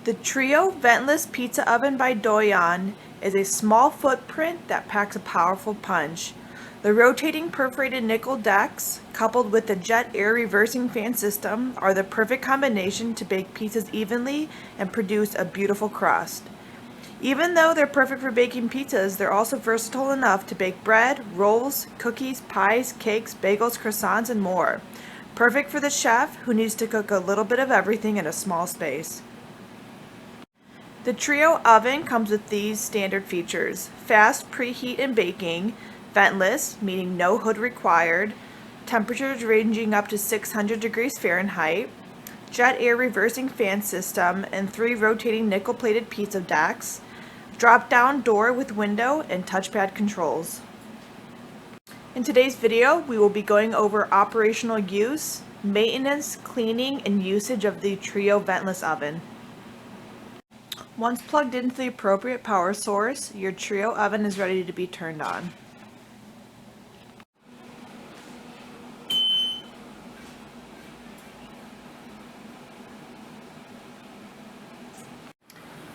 The Trio Ventless Pizza Oven by Doyon is a small footprint that packs a powerful punch. The rotating perforated nickel decks, coupled with the jet air reversing fan system, are the perfect combination to bake pizzas evenly and produce a beautiful crust. Even though they're perfect for baking pizzas, they're also versatile enough to bake bread, rolls, cookies, pies, cakes, bagels, croissants, and more. Perfect for the chef who needs to cook a little bit of everything in a small space. The Trio oven comes with these standard features: fast preheat and baking, ventless, meaning no hood required, temperatures ranging up to 600 degrees Fahrenheit, jet air reversing fan system, and 3 rotating nickel-plated pizza decks, drop-down door with window, and touchpad controls. In today's video, we will be going over operational use, maintenance, cleaning, and usage of the Trio ventless oven. Once plugged into the appropriate power source, your Trio oven is ready to be turned on.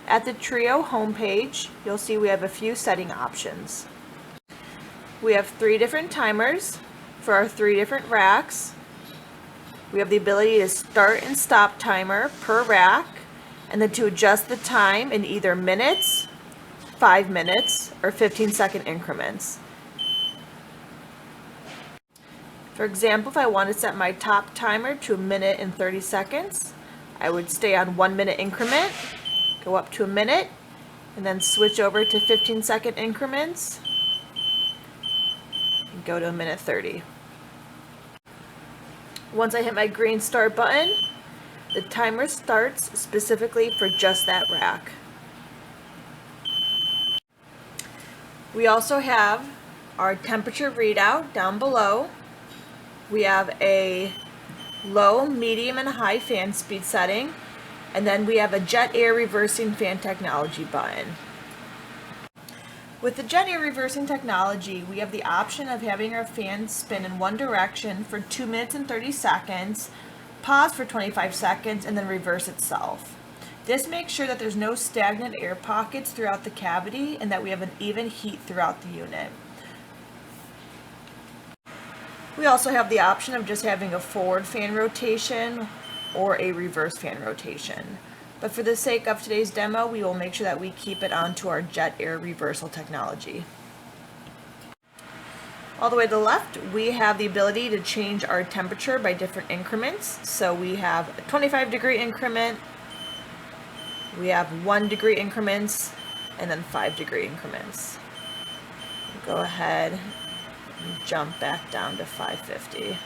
At the Trio homepage, you'll see we have a few setting options. We have 3 different timers for our 3 different racks. We have the ability to start and stop timer per rack, and then to adjust the time in either minutes, 5 minutes, or 15-second increments. For example, if I want to set my top timer to 1 minute and 30 seconds, I would stay on 1 minute increment, go up to 1 minute, and then switch over to 15-second increments, and go to 1 minute 30. Once I hit my green start button, the timer starts specifically for just that rack. We also have our temperature readout down below. We have a low, medium, and high fan speed setting, and then we have a jet air reversing fan technology button. With the jet air reversing technology, we have the option of having our fan spin in one direction for 2 minutes and 30 seconds, pause for 25 seconds, and then reverse itself. This makes sure that there's no stagnant air pockets throughout the cavity and that we have an even heat throughout the unit. We also have the option of just having a forward fan rotation or a reverse fan rotation. But for the sake of today's demo, we will make sure that we keep it onto our jet air reversal technology. All the way to the left, we have the ability to change our temperature by different increments. So we have a 25-degree increment, we have 1-degree increments, and then 5-degree increments. Go ahead and jump back down to 550.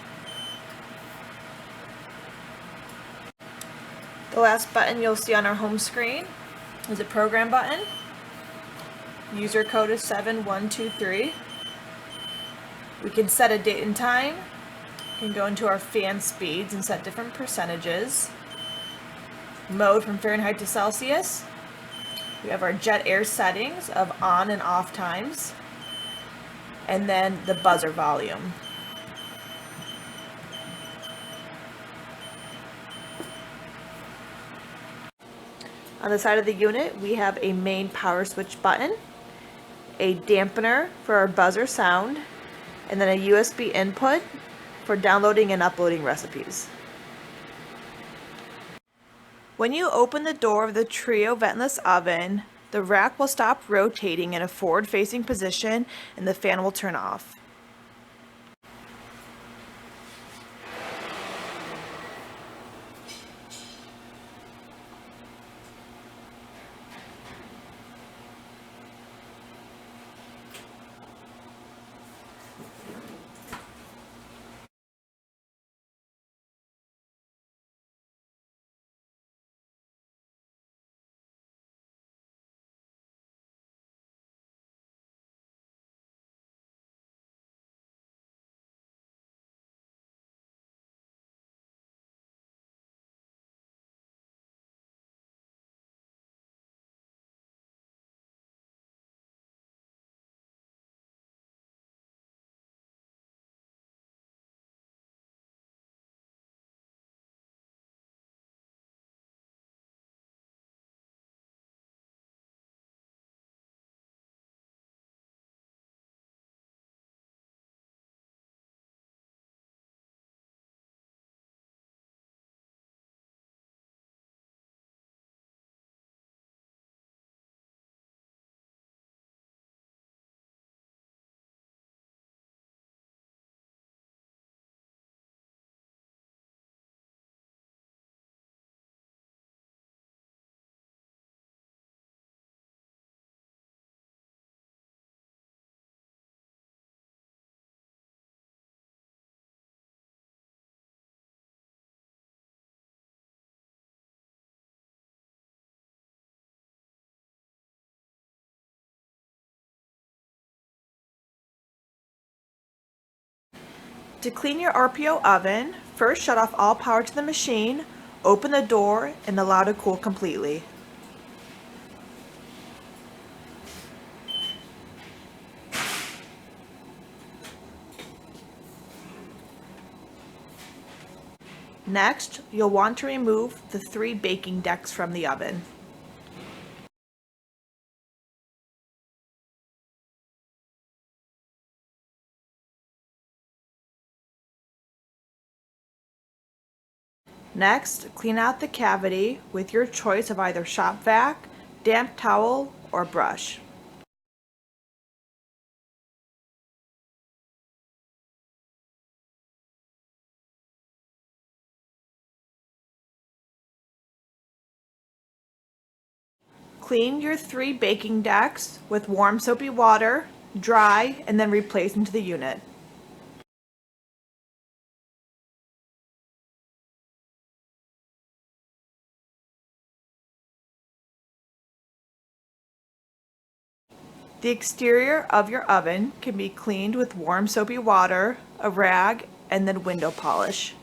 The last button you'll see on our home screen is a program button. User code is 7123. We can set a date and time. We can go into our fan speeds and set different percentages. Mode from Fahrenheit to Celsius. We have our jet air settings of on and off times. And then the buzzer volume. On the side of the unit, we have a main power switch button, a dampener for our buzzer sound, and then a USB input for downloading and uploading recipes. When you open the door of the Trio ventless oven, the rack will stop rotating in a forward-facing position and the fan will turn off. To clean your RPO oven, first shut off all power to the machine, open the door, and allow to cool completely. Next, you'll want to remove the 3 baking decks from the oven. Next, clean out the cavity with your choice of either shop vac, damp towel, or brush. Clean your 3 baking decks with warm soapy water, dry, and then replace into the unit. The exterior of your oven can be cleaned with warm soapy water, a rag, and then window polish.